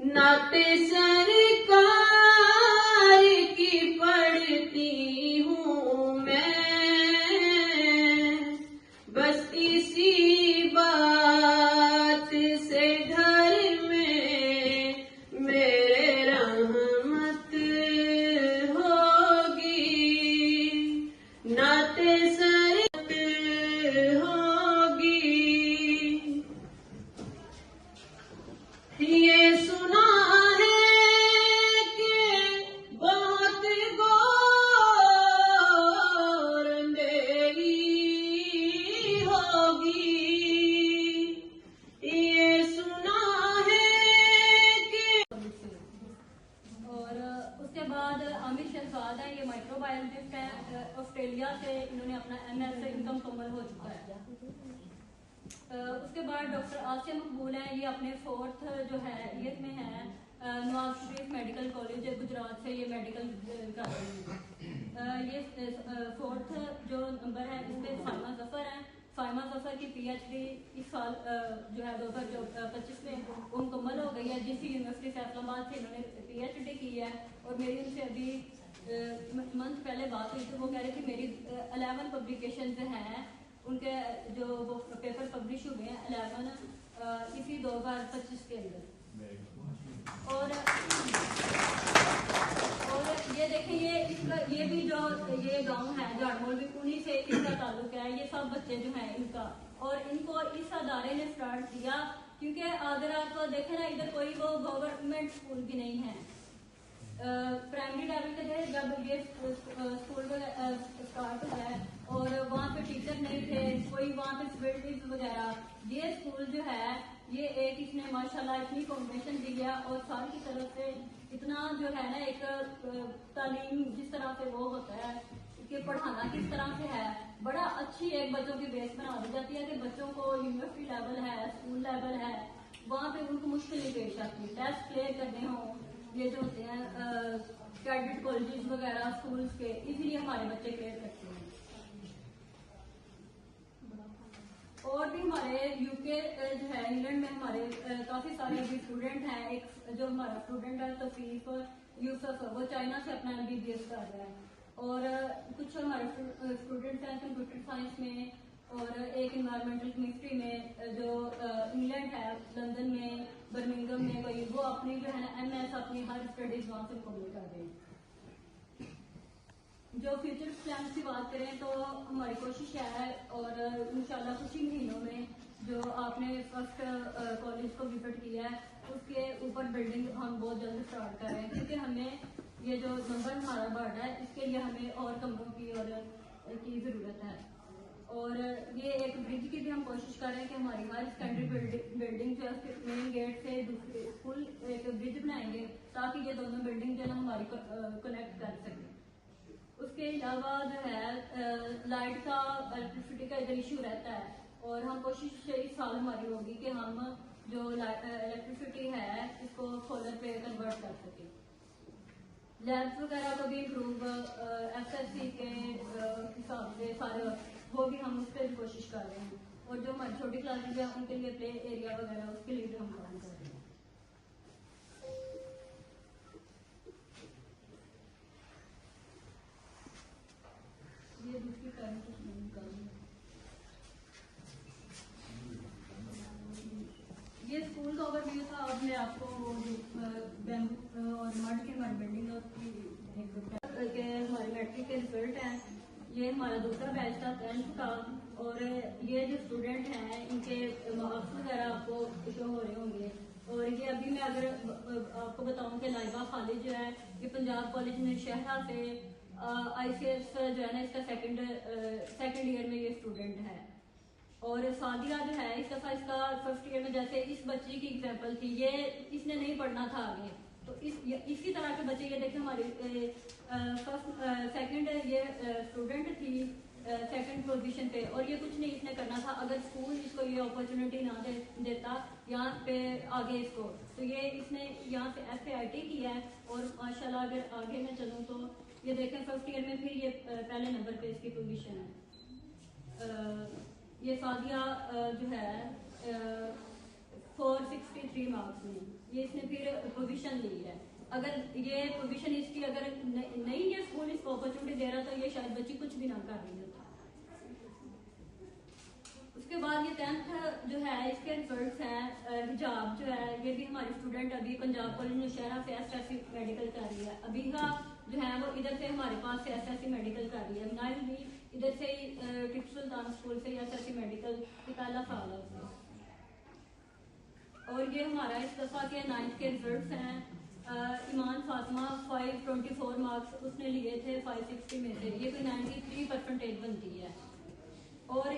नाते सरकार की पढ़ती हूँ मैं, बस इसी बात से घर में मेरे रहमत होगी, नाते सरत होगी। ये सुना है कि बहुत गौर अंधेरी होगी, ये सुना है कि। और उसके बाद आमिर शहजाद है, ये माइक्रोबायोलॉजिस्ट है, ऑस्ट्रेलिया से इन्होंने अपना MS इनका मुकम्मल हो चुका है। उसके बाद डॉक्टर आसिया मकबूल है, ये अपने 4th जो है ईयर में है, नवाज शरीफ मेडिकल कॉलेज गुजरात से ये मेडिकल कर रहे हैं। ये 4th जो नंबर है इस पर फाइमा जफर है। फाइमा जफर की PhD इस साल जो है 2025 में वो मुकम्मल हो गई है, जिस यूनिवर्सिटी फैसलाबाद से इन्होंने PhD की है। और मेरी उनसे अभी मंथ पहले बात हुई थी, वो कह रही थी मेरी 11 पब्लिकेशन हैं उनके, जो वो पेपर पब्लिश हुए हैं 11 इसी 2025 के अंदर। और ये देखें, ये भी जो ये गांव है झाड़मोल भी उन्हीं से इसका ताल्लुक है। ये सब बच्चे जो हैं इनका, और इनको इस अदारे ने स्टार्ट किया क्योंकि अगर आप देखें ना, इधर कोई वो गवर्नमेंट स्कूल भी नहीं है। प्राइमरी लेवल के थे जब ये स्कूल स्टार्ट हुआ है, और वहाँ पे टीचर नहीं थे, कोई वहाँ पे फैसिलिटीज वगैरह। ये स्कूल जो है ये एक इसने माशाल्लाह इतनी कॉम्बिनेशन दी है, और साल की तरफ से इतना जो है ना एक तालीम जिस तरह से वो होता है कि पढ़ाना किस तरह से है, बड़ा अच्छी एक बच्चों की बेस बना दी जाती है कि बच्चों को यूनिवर्सिटी लेवल है, स्कूल लेवल है, वहाँ पे उनको मुश्किलें पेश आती है। टेस्ट क्लियर करने हों, ये जो होते हैं कैडेट कॉलेजेस वगैरह स्कूल्स के, इसीलिए हमारे बच्चे क्लियर करते हैं। और भी हमारे यूके जो है इंग्लैंड में हमारे काफी सारे अभी स्टूडेंट हैं। एक जो हमारा स्टूडेंट है तौफीक यूसुफ, वो चाइना से अपना MBBS कर रहा है। और कुछ हमारे स्टूडेंट्स हैं कंप्यूटर साइंस में, और एक इन्वायरमेंटल केमिस्ट्री में जो इंग्लैंड है, लंदन में, बर्मिंघम में, कोई वो अपनी जो है ना MS अपनी हर स्टडीज वहाँ से कंप्लीट कर रहे हैं। जो फ्यूचर प्लान की बात करें तो हमारी कोशिश है, और इंशाल्लाह कुछ ही महीनों में जो आपने फर्स्ट कॉलेज को विजिट किया है उसके ऊपर बिल्डिंग हम बहुत जल्द स्टार्ट कर रहे हैं, क्योंकि हमें ये जो नंबर हमारा बढ़ रहा है इसके लिए हमें और कमरों की और की ज़रूरत है। और ये एक ब्रिज की भी हम कोशिश कर रहे हैं कि हमारी हायर सेकेंडरी बिल्डिंग जो है मेन गेट से दूसरे स्कूल एक ब्रिज बनाएंगे ताकि ये दोनों बिल्डिंग जो है हमारी कनेक्ट कर सकें। उसके अलावा जो है लाइट का, इलेक्ट्रिसिटी का इधर इशू रहता है, और हम कोशिश इस साल हमारी होगी कि हम जो इलेक्ट्रिसिटी है इसको सोलर पे कन्वर्ट कर सकें। लैब्स वगैरह को भी इम्प्रूव SSC के हिसाब से सारे वो भी हम उस पर भी कोशिश कर रहे हैं। और जो हमारी छोटी क्लासेज है उनके लिए प्ले एरिया वगैरह उसके लिए भी हम काम कर रहे हैं। ये दूसरी ये स्कूल का ओवरव्यू था। अब मैं आपको बैम्बू और मड की हमारी बिल्डिंग के हमारे मैट्रिक के रिजल्ट हैं। ये हमारा दूसरा बैच था 10th का, और ये जो स्टूडेंट हैं इनके मार्क्स वगैरह आपको शो हो रहे होंगे। और ये अभी मैं अगर आपको बताऊं कि लाइबा खालिद जो है ये पंजाब कॉलेज में शहरा से ICS जो है ना इसका सेकंड ईयर में ये स्टूडेंट है। और सादिया जो है इस दफा इसका फर्स्ट ईयर में, जैसे इस बच्ची की एग्जांपल थी, ये इसने नहीं पढ़ना था आगे, तो इसी तरह के बच्चे ये देखें हमारी सेकंड ये स्टूडेंट थी सेकंड पोजीशन पे, और ये कुछ नहीं इसने करना था अगर स्कूल इसको ये अपॉर्चुनिटी ना देता यहाँ पे आगे इसको, तो ये इसने यहाँ से FAIT किया है। और माशाल्लाह अगर आगे मैं चलूँ तो ये देखें फर्स्ट ईयर में फिर ये पहले नंबर पे इसकी पोजीशन है। ये सादिया जो है 463 मार्क्स में, ये इसने फिर पोजीशन ली है। अगर ये पोजीशन इसकी अगर नहीं ये स्कूल इसको अपॉर्चुनिटी दे रहा तो ये शायद बच्ची कुछ भी ना कर रही होती। उसके बाद ये 10th जो है इसके रिजल्ट्स हैं। हिजाब जो है ये भी हमारी स्टूडेंट अभी पंजाब कॉलेज नौशहरा से एसएससी मेडिकल कर रही है। अभी का जो है वो इधर से हमारे पास से एसएससी मेडिकल कर रही है। नाइल भी इधर से ही टिप्पू सुल्तान स्कूल से एसएससी मेडिकल पहला साल है उसका। और ये हमारा इस दफा के 9th के रिजल्ट्स हैं। ईमान फातिमा 524 मार्क्स उसने लिए थे 560 में से, ये कोई 93% बनती है। और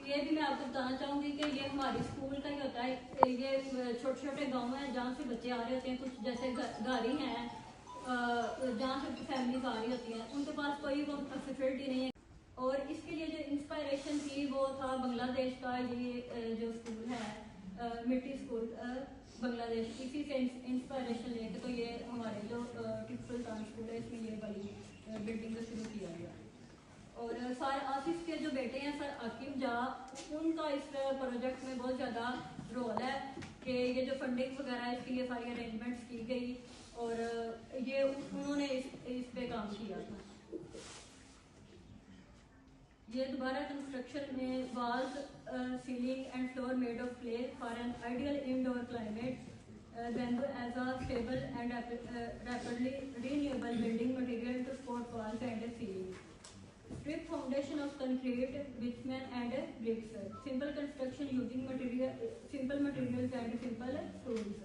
ये भी मैं आपको बताना चाहूँगी कि ये हमारे स्कूल का ही होता है। ये छोटे छोटे गांव हैं जहाँ से बच्चे आ रहे होते हैं, कुछ जैसे गाड़ी हैं जहाँ से फैमिलीज आ रही होती हैं, उनके पास कोई वो फैसिलिटी नहीं है। और इसके लिए जो इंस्पायरेशन थी वो था बांग्लादेश का ये जो स्कूल है मिट्टी स्कूल बांग्लादेश, इसी से इंस्पायरेशन लेके तो ये हमारे जो टिप्पू सुल्तान स्कूल है इसमें ये वाली बिल्डिंग को शुरू किया गया। और सर आसिफ के जो बेटे हैं सर आकिब जा, उनका इस प्रोजेक्ट में बहुत ज़्यादा रोल है कि ये जो फंडिंग वगैरह इसके लिए सारी अरेंजमेंट्स की गई और ये उन्होंने इस पे काम किया था। ये दोबारा कंस्ट्रक्शन में walls ceiling and floor made of clay for an ideal indoor climate, bamboo as a stable and rapidly renewable building material to support walls and ceiling. Strip foundation of concrete, bitumen and bricks. Simple construction using simple materials and simple tools.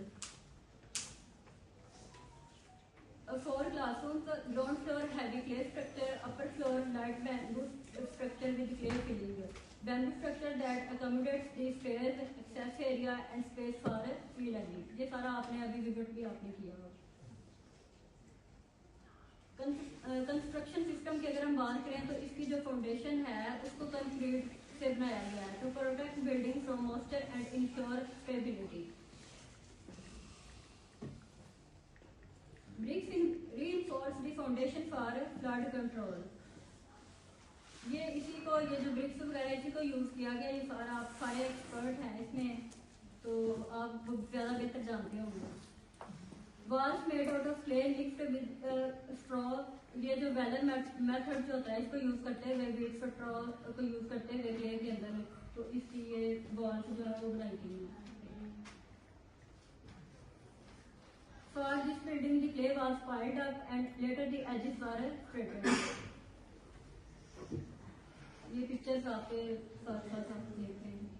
4 classrooms, ground floor heavy clay structure, upper floor light bamboo structure with clay filling. Bamboo structure that accommodates the stairs, access area and space for e-learning. ये सारा आपने अभी visit भी आपने किया होगा। Construction system की अगर हम बात करें तो इसकी जो फाउंडेशन है उसको कंक्रीट से बनाया गया है to protect building from moisture and ensure stability. Bricks reinforce the foundation for flood control. ये इसी को ये जो ब्रिक्स वगैरह इसी को यूज किया गया। ये सारा आप सारे एक्सपर्ट हैं इसमें तो आप ज़्यादा बेहतर जानते होंगे। Walls made out of clay mixed with straw, ये जो वेलन मेथड जो होता है इसको यूज करते हुए विद स्ट्रॉ को यूज करते हुए क्ले के अंदर तो इसकी ये वॉल्स जो है वो बनाई गई है। For this building the clay was piled up and later the edges were straightened. ये पिक्चर्स आपके साथ साथ आप देख रहे हैं।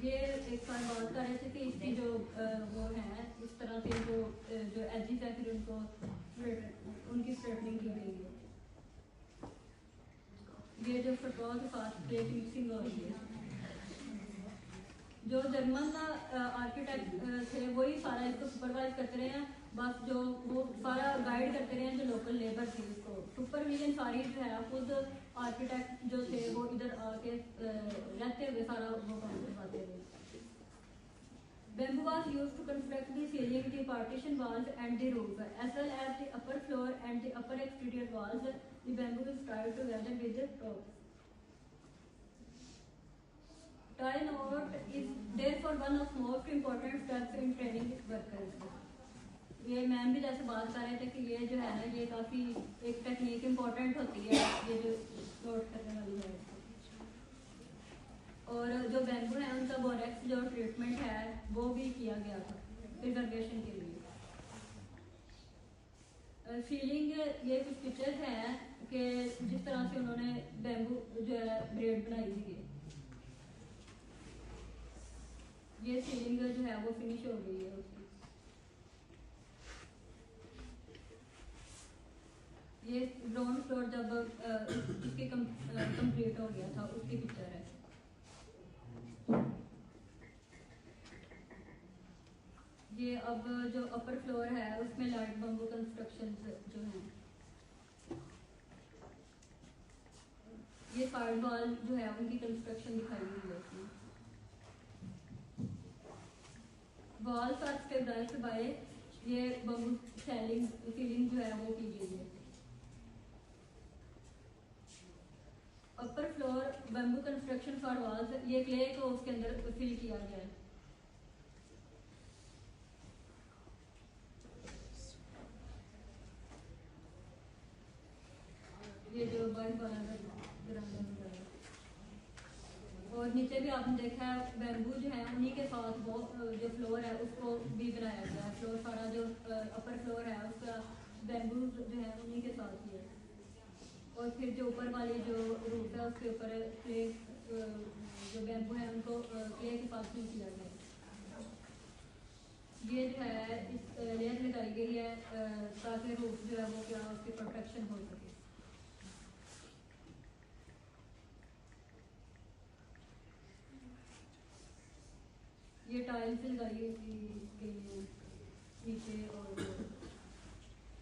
ये एक बार बात कर रहे थे कि इसकी जो वो है इस तरह से जो एजेस है फिर उनको उनकी स्ट्रेटनिंग की गई है। ये जो फुटबॉल के साथ प्लेट मिक्सिंग हो रही है। जो जर्मन आर्किटेक्ट थे वही सारा इसको सुपरवाइज करते रहे हैं, बस जो वो सारा गाइड करते रहे हैं जो लोकल लेबर थी उसको। सुपरविजन सारी जो है खुद आर्किटेक्ट जो थे वो इधर आके रहते हुए सारा वो काम करवाते हुए। Bamboo was used to construct the ceiling, the partition walls and the roof, as well as the upper floor and the upper exterior walls. The bamboo is tied together with the ropes. Tie knot is therefore one of most important steps in training workers. ये ma'am भी जैसे बात कर रहे थे कि ये जो है ना ये काफ़ी एक टेक्निक इम्पोर्टेंट होती है ये जो नोट करने वाली है। और जो बैम्बू है उनका बोरेक्स जो ट्रीटमेंट है वो भी किया गया था प्रिजर्वेशन के लिए। सीलिंग ये कुछ पिक्चर्स हैं कि जिस तरह से उन्होंने बैम्बू जो है ब्रेड बनाई थी। ये सीलिंग जो है वो फिनिश हो गई है उसकी। ये ग्राउंड फ्लोर जब इसके कंप्लीट हो गया था उसकी पिक्चर है। ये अब जो अपर फ्लोर है उसमें लाइट बम्बू कंस्ट्रक्शन जो है। ये साइड वॉल जो है उनकी कंस्ट्रक्शन दिखाई हुई है इसमें। वॉल्स आर स्टेबलाइज्ड बाय ये बम्बू सीलिंग जो है वो की गई है। Upper floor bamboo construction for walls, ये क्ले को उसके अंदर फिल किया गया है। ये जो बर्ड वाला और नीचे भी आपने देखा है बैम्बू जो है उन्हीं के साथ वो जो फ्लोर है उसको भी बनाया गया है। फ्लोर सारा जो अपर फ्लोर है उसका बैम्बू जो है उन्हीं के साथ ही है। और फिर जो ऊपर वाली जो रूफ है उसके ऊपर क्ले जो बैम्बू है उनको क्ले के साथ फिल किया गया है। ये जो है इस लेयर लगाई गई है ताकि रूफ जो है वो क्या उसकी प्रोटेक्शन हो सके। ये टाइल्स लगाई के नीचे और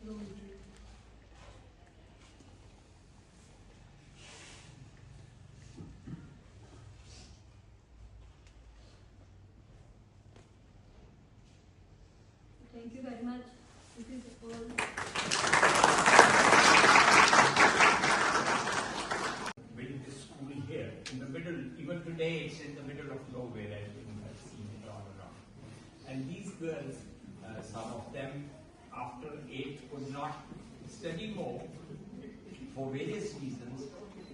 रूम की। Thank you very much. This is all. Build this school here in the middle. Even today, it's in the middle of nowhere, as you have seen it all around. And these girls, some of them, after 8, could not study more for various reasons.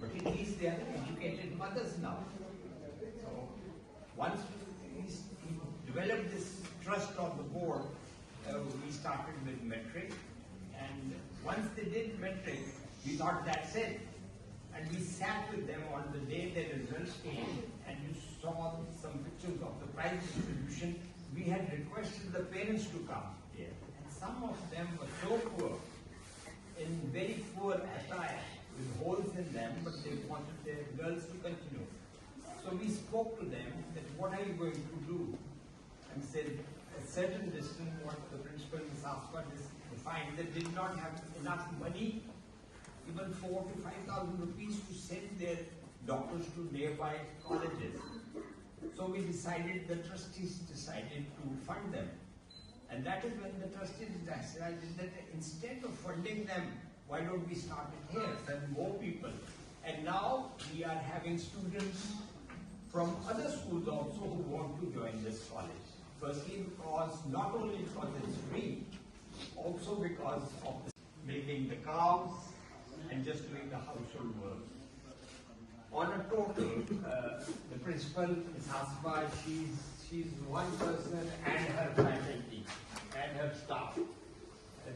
But at least they are educated mothers now. So once we developed this trust on the board, we started with metric, and once they did metric, we thought that's it. And we sat with them on the day their results came, and you saw some pictures of the prize distribution. We had requested the parents to come here, and some of them were so poor, in very poor attire, with holes in them, but they wanted their girls to continue. So we spoke to them that what are you going to do? And said, a certain distance, what the principal Ms. Aspa defined, they did not have enough money, even 4,000 to 5,000 rupees, to send their daughters to nearby colleges. So we decided, the trustees decided to fund them. And that is when the trustees decided that instead of funding them, why don't we start it here, send more people. And now we are having students from other schools also who want to join this college. Firstly, because not only because it's free, also because of milking the cows and just doing the household work. On a total, the principal, Ms. Hasba, she's one person and her faculty and her staff.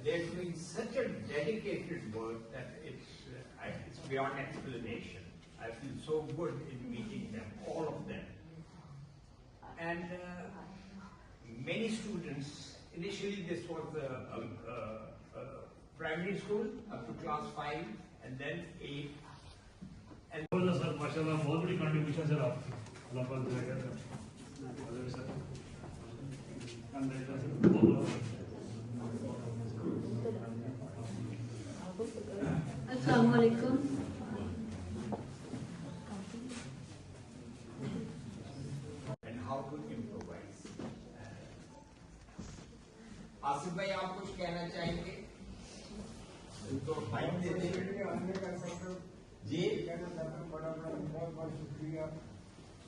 They're doing such a dedicated work that it's beyond explanation. I feel so good in meeting them, all of them. And many students, initially this was a primary school up to class 5 and then 8. And sir माशाल्लाह बहुत बड़ी contribution sir आपकी अल्लाह पाक जाएगा sir अस्सलाम वालेकुम। and how to improvise. Asif भाई, आप कुछ कहना चाहेंगे? तो माइक दे दें। जी, बड़ा बहुत बहुत शुक्रिया।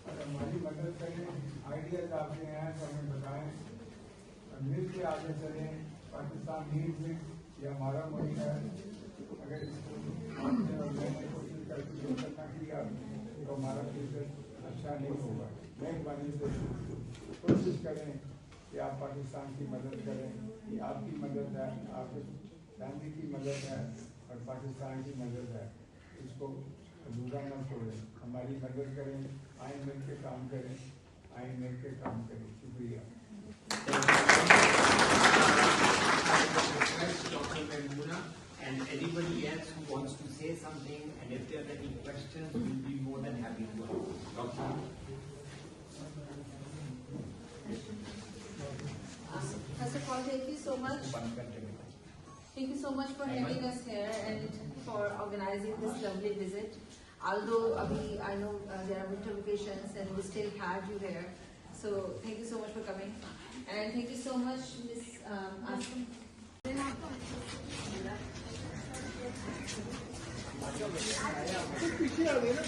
और हमारी मदद करें, आइडियाज आपके हैं तो हमें बताएं, मिल के आगे चलें। पाकिस्तान नीड में ये हमारा मुल्क है, अगर इसको कोशिश करके जो करना किया तो हमारा फ्यूचर अच्छा नहीं होगा। मेहरबानी से कोशिश करें कि आप पाकिस्तान की मदद करें। ये आपकी मदद है, आपके फैमिली की मदद है और पाकिस्तान की मदद है। इसको अधूरा न छोड़ें, हमारी मदद करें, आए मिल के काम करें, आए मिल के काम करें। शुक्रिया। Dr. Maimuna and anybody else who wants to say something, and if there are any questions, we'll be more than happy to answer. Doctor? First of all, thank you so much. Thank you so much for having us here and for organizing this lovely visit. Although I know there are winter vacations and we still have you here. So thank you so much for coming. And thank you so much, Ms. Asma. पीछे आ गए ना